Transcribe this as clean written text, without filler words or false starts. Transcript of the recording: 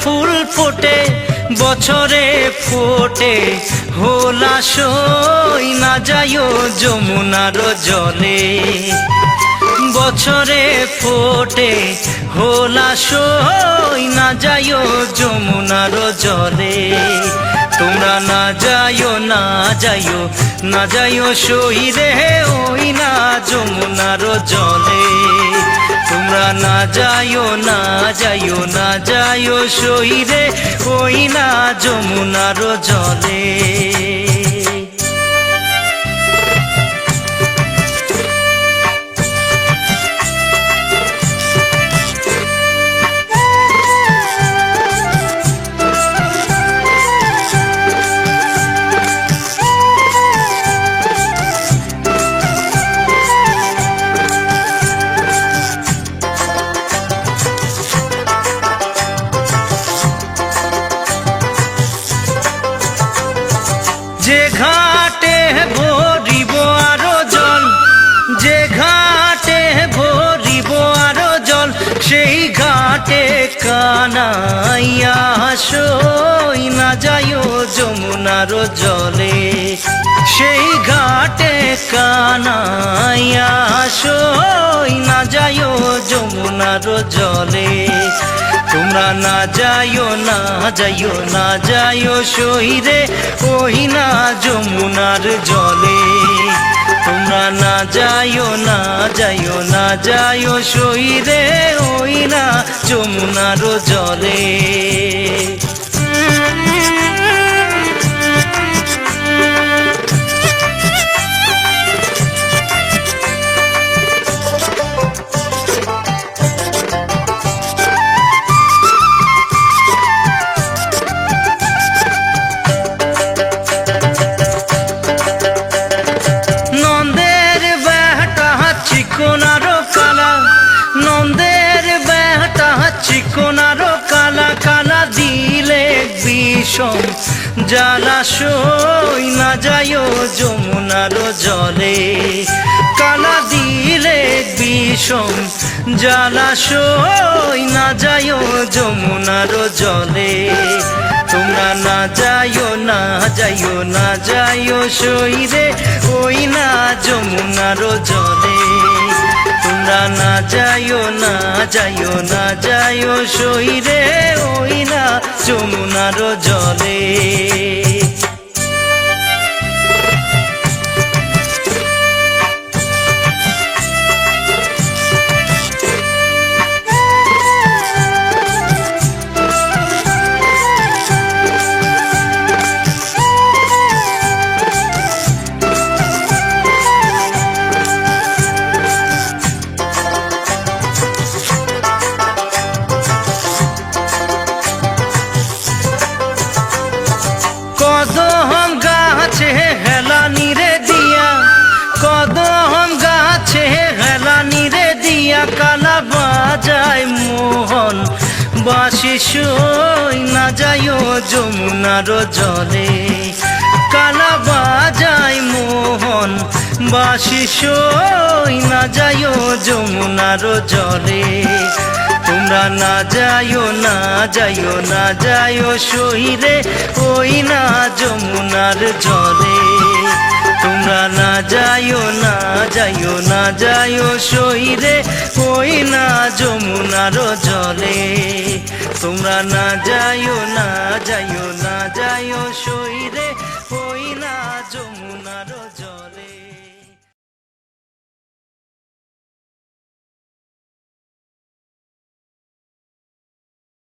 ফুল ফোটে বছরে ফোটে হোলাসই না যাইও যমুনার জলে। বছরে ফোটে হোলাসই না যাইও যমুনার জলে। তোমরা না যাইও না যাইও না যাইও সই রে ওই না যমুনার জলে। তোমরা না যাইও না যাইও না যাইও সই রে ওই না যমুনার জলে। যে ঘাটে ভরিব আরো জল, যে ঘাটে ভরিব আরো জল, সেই ঘাটে কানাইয়া সই না যাইও যমুনার জলে। সেই ঘাটে কানাইয়া সই না যাইও যমুনার জলে। তোমরা না যাইও না যাইও না যাইও সই রে ওই না যমুনার জলে। তোমরা না যাইও না যাইও না যাইও সই রে ওই না যমুনার জলে। চিকনারো কালা, নন্দের বেটা চিকনারো কালা, কালা দিলে বিষম জলাশয় না যাইও যমুনার জলে। কালা দিলে বিষম জলাশয় না যাইও যমুনার জলে। তোমরা না যাইও না যাইও না যাইও সই রে ওই না যমুনার জলে। তোমরা না যাইও না যাইও না যাইও সই রে ওই না যমুনার জলে। কদম গাছে হেলানি রে দিয়া, কদম গাছে হেলানি রে দিয়া, কালা বাজায় মোহন বাঁশি সই না যাইও যমুনার জলে। কালা বাজায় মোহন বাঁশি সই না যাইও যমুনার জলে। তোমরা না যাইও না যাইও না যাইও সই রে ওই না যমুনার জলে। তোমরা না যাইও না যাইও না যাইও সই রে ওই না যমুনার জলে। তোমরা না যাইও না যাইও না যাইও